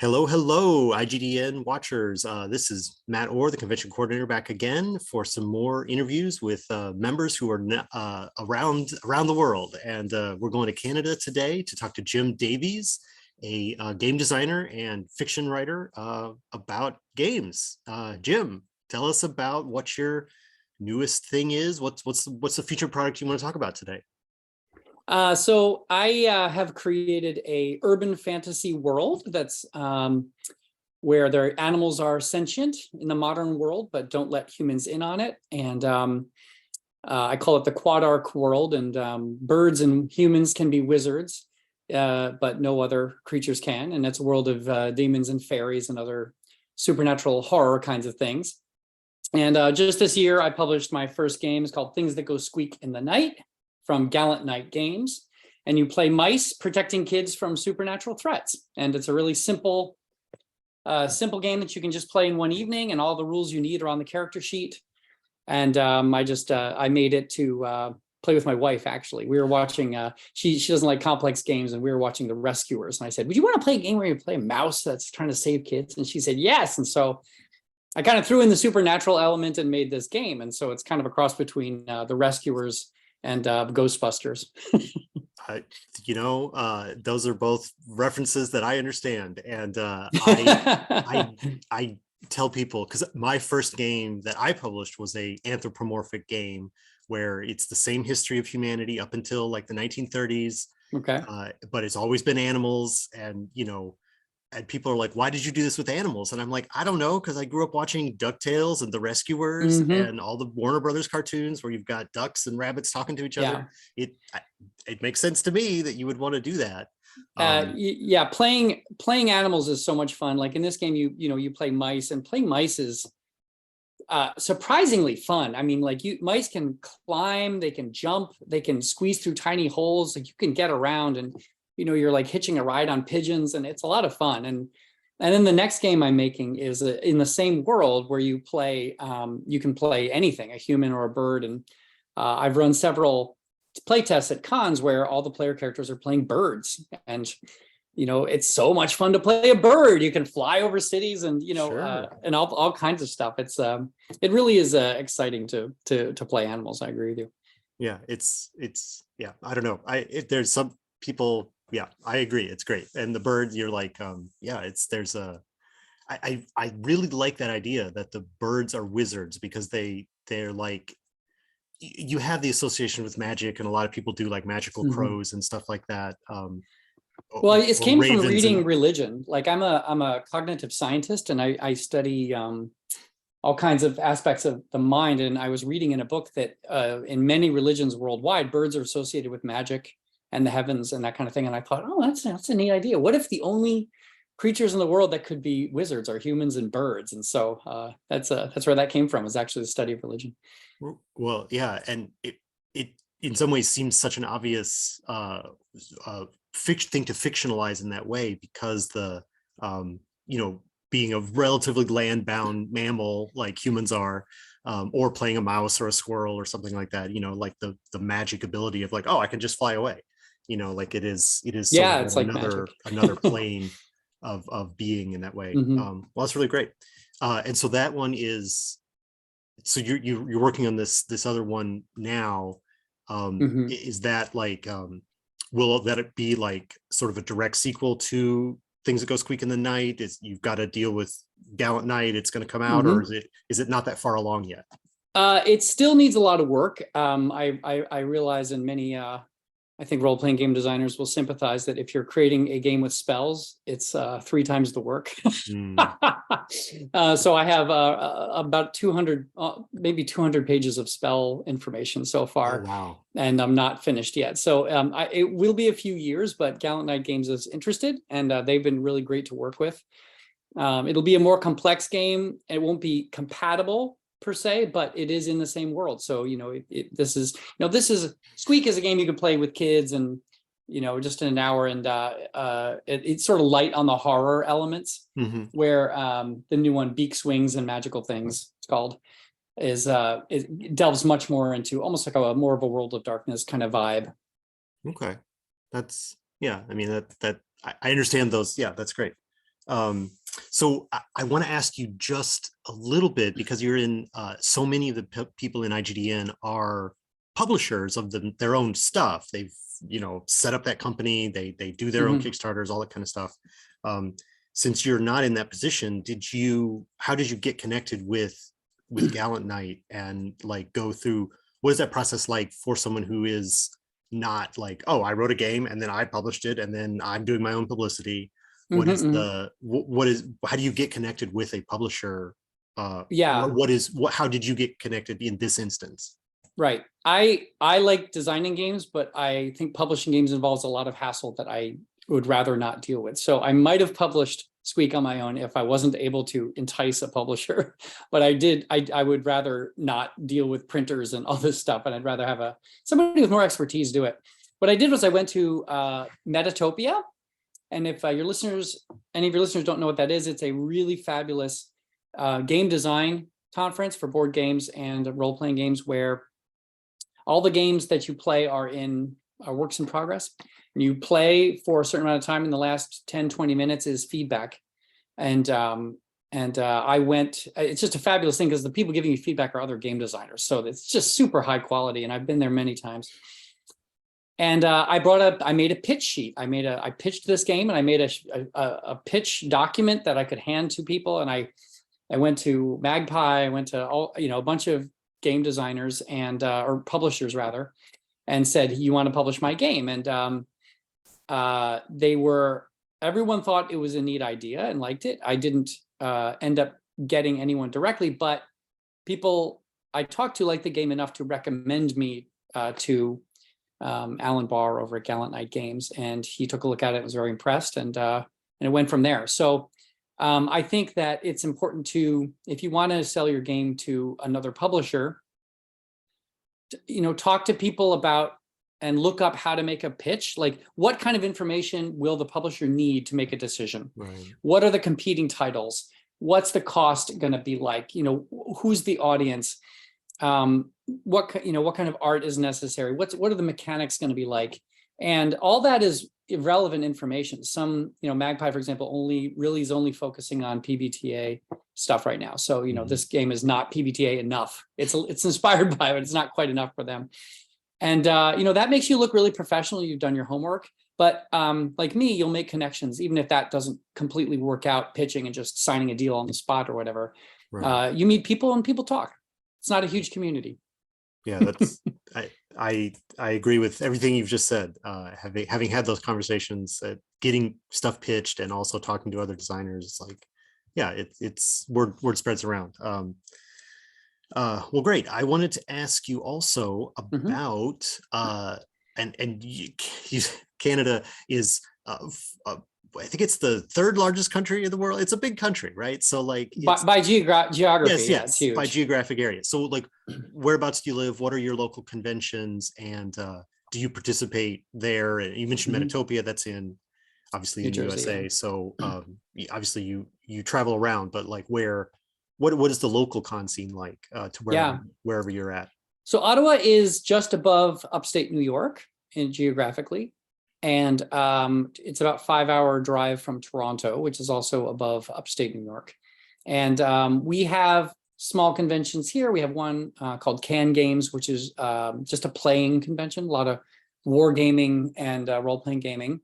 Hello, hello, IGDN watchers. This is Matt Orr, the convention coordinator, back again for some more interviews with members who are around the world. And we're going to Canada today to talk to Jim Davies, a game designer and fiction writer about games. Jim, tell us about what your newest thing is. What's the featured product you want to talk about today? So I have created a urban fantasy world that's where their animals are sentient in the modern world, but don't let humans in on it. And I call it the Quad Arc world. And birds and humans can be wizards, but no other creatures can. And it's a world of demons and fairies and other supernatural horror kinds of things. And just this year, I published my first game. It's called Things That Go Squeak in the Night, from Gallant Knight Games, and you play mice protecting kids from supernatural threats. And it's a really simple game that you can just play in one evening, and all the rules you need are on the character sheet. And I made it to play with my wife. Actually, we were watching. She doesn't like complex games, and we were watching The Rescuers. And I said, "Would you want to play a game where you play a mouse that's trying to save kids?" And she said, "Yes." And so I kind of threw in the supernatural element and made this game. And so it's kind of a cross between The Rescuers and Ghostbusters. Those are both references that I understand. And I tell people, because my first game that I published was a anthropomorphic game where it's the same history of humanity up until like the 1930s. Okay. But it's always been animals. And people are like, why did you do this with animals? And I'm like, I don't know, because I grew up watching DuckTales and The Rescuers and all the Warner Brothers cartoons where you've got ducks and rabbits talking to each other. It makes sense to me that you would want to do that. Playing animals is so much fun. Like in this game, you play mice, and playing mice is surprisingly fun. I mean, like mice can climb, they can jump, they can squeeze through tiny holes. Like you can get around, and you're like hitching a ride on pigeons, and it's a lot of fun. And then the next game I'm making is in the same world where you can play anything, a human or a bird. And I've run several play tests at cons where all the player characters are playing birds. And, it's so much fun to play a bird. You can fly over cities and, Sure. And all kinds of stuff. It really is exciting to play animals. I agree with you. Yeah, yeah, I don't know. There's some people. Yeah, I agree. It's great. And the bird, you're like, I really like that idea that the birds are wizards, because they're like, you have the association with magic, and a lot of people do like magical crows and stuff like that. Well, it came from reading religion. Like I'm a cognitive scientist, and I study all kinds of aspects of the mind. And I was reading in a book that in many religions worldwide, birds are associated with magic and the heavens and that kind of thing. And I thought, oh, that's a neat idea. What if the only creatures in the world that could be wizards are humans and birds? And so that's where that came from, is actually the study of religion. Well, yeah, and it in some ways seems such an obvious thing to fictionalize in that way, because the being a relatively land-bound mammal like humans are, or playing a mouse or a squirrel or something like that, like the magic ability of like, oh, I can just fly away. Like it is Yeah, it's like another plane of being in that way. Well, that's really great. And so that one is, so you're working on this other one now. Is that like, will that it be like sort of a direct sequel to Things That Go Squeak in the Night? You've got to deal with Gallant Knight, it's going to come out, or is it not that far along yet? It still needs a lot of work. I realize, in many I think role-playing game designers will sympathize that if you're creating a game with spells, it's 3 times the work. So I have about 200, maybe 200 pages of spell information so far. Oh, wow. And I'm not finished yet. So it will be a few years, but Gallant Knight Games is interested, and they've been really great to work with. It'll be a more complex game. It won't be compatible per se, but it is in the same world. So, this is Squeak is a game you can play with kids, and, just in an hour, and it's sort of light on the horror elements, where the new one, Beaks, Wings, and Magical Things, it's called, it delves much more into almost like a more of a World of Darkness kind of vibe. Okay. That's, yeah, I mean, that I understand those. Yeah, that's great. So I want to ask you just a little bit, because you're in so many of the people in IGDN are publishers of their own stuff. They've, set up that company, they do their own Mhm. Kickstarters, all that kind of stuff. Um, since you're not in that position, how did you get connected with Gallant Knight, and like go through, what is that process like for someone who is not like, oh, I wrote a game and then I published it and then I'm doing my own publicity? What Mhm, is mhm. how do you get connected with a publisher? Yeah, How did you get connected in this instance? right. I like designing games, but I think publishing games involves a lot of hassle that I would rather not deal with. So I might have published Squeak on my own if I wasn't able to entice a publisher, but I would rather not deal with printers and all this stuff, and I'd rather have somebody with more expertise do it. What I did was I went to Metatopia, and if any of your listeners don't know what that is, it's a really fabulous game design conference for board games and role-playing games, where all the games that you play are works in progress. And you play for a certain amount of time, and the last 10, 20 minutes is feedback. And I went, it's just a fabulous thing because the people giving you feedback are other game designers. So it's just super high quality. And I've been there many times. And I made a pitch sheet. I pitched this game, and I made a pitch document that I could hand to people. And I went to Magpie, I went to a bunch of game designers or publishers rather, and said, you want to publish my game? And everyone thought it was a neat idea and liked it. I didn't end up getting anyone directly, but people I talked to liked the game enough to recommend me to Alan Barr over at Gallant Knight Games, and he took a look at it, was very impressed, and it went from there. So I think that it's important to, if you want to sell your game to another publisher, talk to people about and look up how to make a pitch. Like, what kind of information will the publisher need to make a decision? Right. What are the competing titles? What's the cost going to be like? Who's the audience? What kind of art is necessary? What are the mechanics going to be like? And all that is irrelevant information. Some, Magpie, for example, is only focusing on PBTA stuff right now. So, this game is not PBTA enough. It's inspired by it, but it's not quite enough for them. And, that makes you look really professional. You've done your homework. But like me, you'll make connections, even if that doesn't completely work out pitching and just signing a deal on the spot or whatever. Right. You meet people and people talk. It's not a huge community. Yeah, that's I agree with everything you've just said. Having had those conversations, getting stuff pitched, and also talking to other designers, it's like, yeah, it's word spreads around. Well, great. I wanted to ask you also about and Canada is I think it's the third largest country in the world. It's a big country, right? So like by geography, yes, it's huge. by geographic area. So like, whereabouts do you live? What are your local conventions? And do you participate there? And you mentioned Metatopia, that's obviously in Jersey, USA. yeah. So obviously you travel around, but like what is the local con scene like to wherever you're at? So Ottawa is just above upstate New York geographically. And it's about 5-hour drive from Toronto, which is also above upstate New York. And we have small conventions here. We have one called Can Games, which is just a playing convention, a lot of wargaming and role-playing gaming.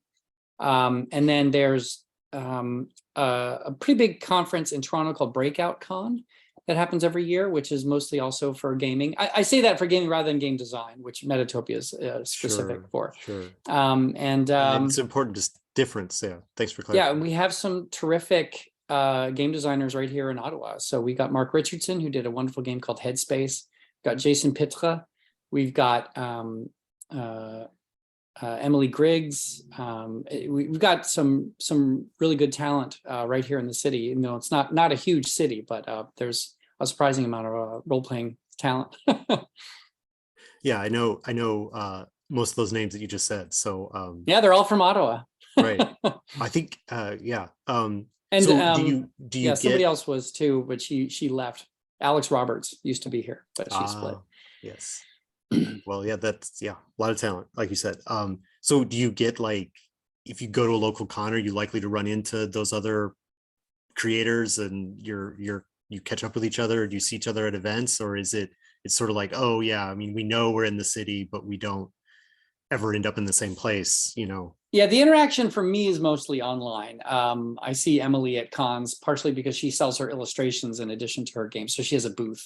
And then there's a pretty big conference in Toronto called Breakout Con that happens every year, which is mostly also for gaming. I say that for gaming rather than game design, which Metatopia is specific for. Sure. And it's important difference. Yeah. Thanks for clarifying. Yeah, we have some terrific game designers right here in Ottawa. So we got Mark Richardson, who did a wonderful game called Headspace. We've got Jason Pitre. We've got Emily Griggs. We've got some really good talent right here in the city. It's not a huge city, but there's a surprising amount of role-playing talent. Yeah, I know most of those names that you just said. So yeah, they're all from Ottawa. Right. I think yeah. And so do you somebody else was too, but she left. Alex Roberts used to be here, but she split. Yes. Well, yeah, that's a lot of talent, like you said. So do you get, like, if you go to a local con, are you likely to run into those other creators and you catch up with each other? Do you see each other at events, or is it's sort of like, oh yeah, I mean, we know we're in the city, but we don't ever end up in the same place, you know? Yeah, the interaction for me is mostly online. I see Emily at cons partially because she sells her illustrations in addition to her games, so she has a booth.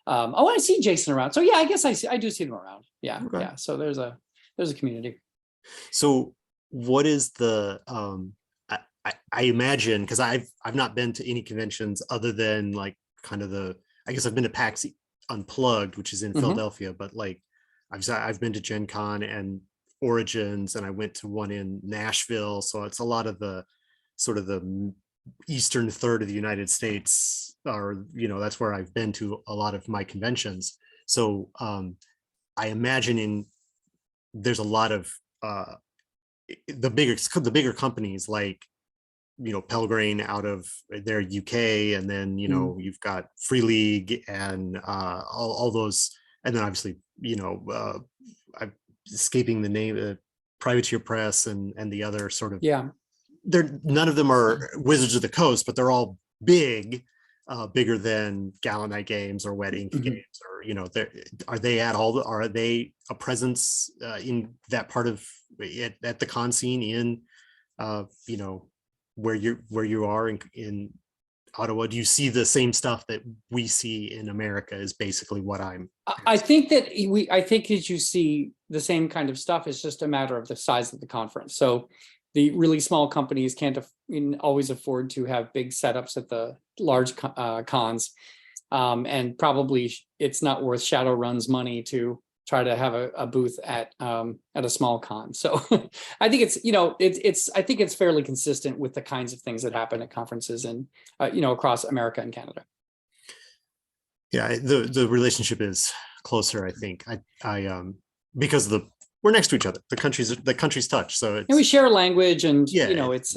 Oh, I see Jason around. So yeah, I guess I do see them around. Yeah, Okay. yeah. So there's a community. So what is the I imagine, because I've not been to any conventions other than like kind of I guess I've been to PAX Unplugged, which is in Philadelphia, but like I've been to Gen Con and Origins, and I went to one in Nashville. So it's a lot of the sort of the eastern third of the United States, or that's where I've been to a lot of my conventions. So I imagine there's a lot of the bigger companies like Pelgrane out of their UK, and then you've got Free League and all those, and then obviously I'm escaping the name, Privateer Press and the other sort of, they're none of them are Wizards of the Coast, but they're all bigger than Gallant Knight Games or Wet Ink Games, or are they a presence in that part of at the con scene in where you are in Ottawa? Do you see the same stuff that we see in America? Is basically what I think that I think that you see the same kind of stuff. It's just a matter of the size of the conference. So the really small companies can't always afford to have big setups at the large cons, and probably it's not worth Shadowrun's money to try to have a booth at a small con. So I think I think it's fairly consistent with the kinds of things that happen at conferences and across America and Canada. Yeah, the relationship is closer, I think. I because we're next to each other. The countries touch, so and we share language, and it's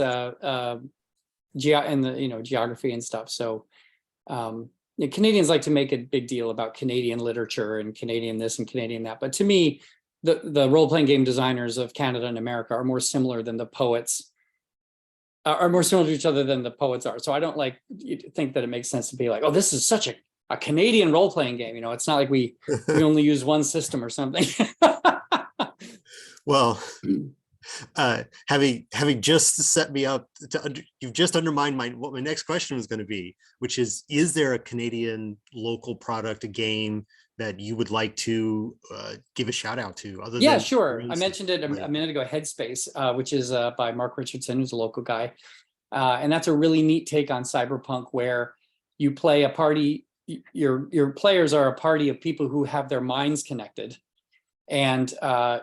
geography and stuff. So Canadians like to make a big deal about Canadian literature and Canadian this and Canadian that. But to me, the role-playing game designers of Canada and America are more similar than the poets are more similar to each other than the poets are. So I don't think that it makes sense to be like, oh, this is such a Canadian role-playing game. It's not like we only use one system or something. Well, having just set me up, you've just undermined what my next question was going to be, which is there a Canadian local product, a game that you would like to give a shout out to? Sure. I mentioned it a minute ago, Headspace, which is by Mark Richardson, who's a local guy. And that's a really neat take on cyberpunk, where you play a party, your players are a party of people who have their minds connected. And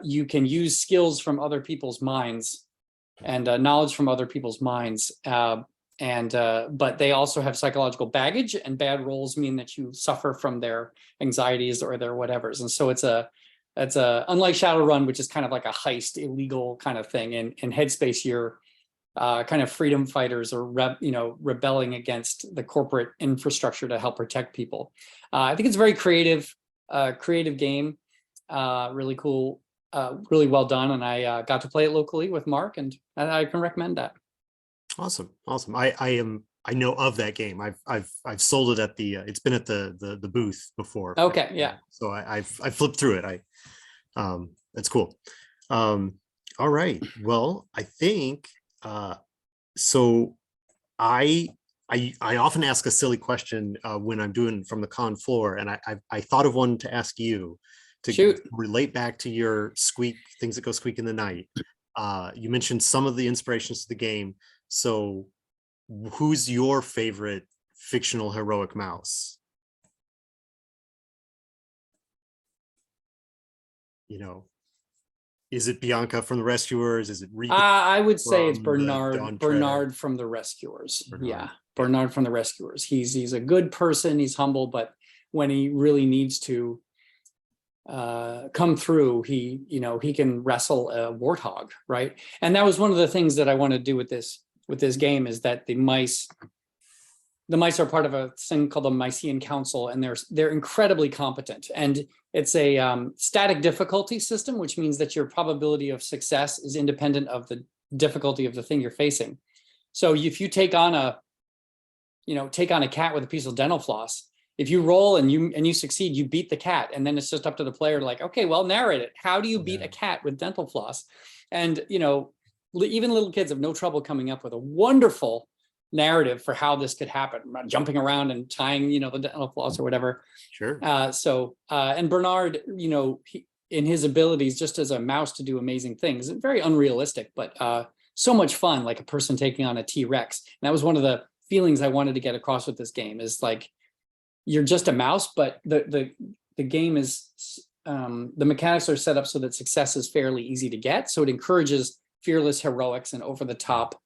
you can use skills from other people's minds and knowledge from other people's minds. But they also have psychological baggage, and bad rolls mean that you suffer from their anxieties or their whatevers. And so it's unlike Shadowrun, which is kind of like a heist, illegal kind of thing. In Headspace, you're kind of freedom fighters or rebelling against the corporate infrastructure to help protect people. I think it's a very creative game. Really cool, really well done, and I got to play it locally with Mark, and I can recommend that. Awesome. I know of that game. I've sold it at it's been at the booth before. Okay, yeah. So I flipped through it. That's cool. All right. Well, I think so. I often ask a silly question when I'm doing from the con floor, and I thought of one to ask you. To relate back to your Squeak, things that go squeak in the night. You mentioned some of the inspirations to the game. So who's your favorite fictional heroic mouse? Is it Bianca from the Rescuers? Is it I would say it's Bernard from the Rescuers. Yeah, Bernard from the Rescuers. He's a good person. He's humble, but when he really needs to come through, he can wrestle a warthog, right? And that was one of the things that I want to do with this game, is that the mice are part of a thing called the Mycenaean Council, and they're incredibly competent. And it's a static difficulty system, which means that your probability of success is independent of the difficulty of the thing you're facing. So if you take on take on a cat with a piece of dental floss. If you roll and you succeed, you beat the cat, and then it's just up to the player to like, okay, well, narrate it. How do you beat a cat with dental floss? And even little kids have no trouble coming up with a wonderful narrative for how this could happen, jumping around and tying, the dental floss or whatever. Sure. And Bernard, in his abilities, just as a mouse to do amazing things, very unrealistic, but so much fun, like a person taking on a T-Rex. And that was one of the feelings I wanted to get across with this game, is like, you're just a mouse, but the game is, the mechanics are set up so that success is fairly easy to get. So it encourages fearless heroics and over the top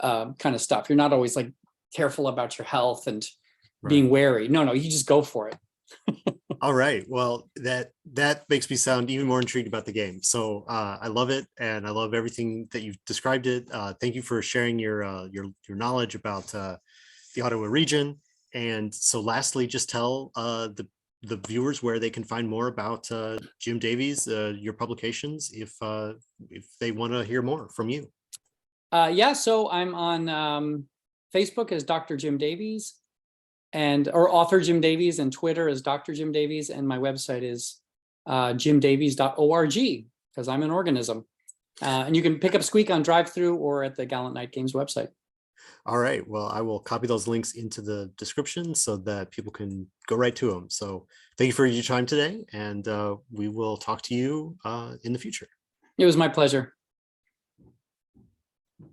kind of stuff. You're not always like careful about your health and being wary. No, you just go for it. All right. Well, that makes me sound even more intrigued about the game. So I love it, and I love everything that you've described it. Thank you for sharing your knowledge about the Ottawa region. And so, lastly, just tell the viewers where they can find more about Jim Davies, your publications, if they want to hear more from you. So I'm on Facebook as Dr. Jim Davies, or author Jim Davies, and Twitter as Dr. Jim Davies, and my website is jimdavies.org, because I'm an organism. And you can pick up Squeak on drive-through or at the Gallant Knight Games website. All right. Well, I will copy those links into the description so that people can go right to them. So thank you for your time today, and we will talk to you in the future. It was my pleasure.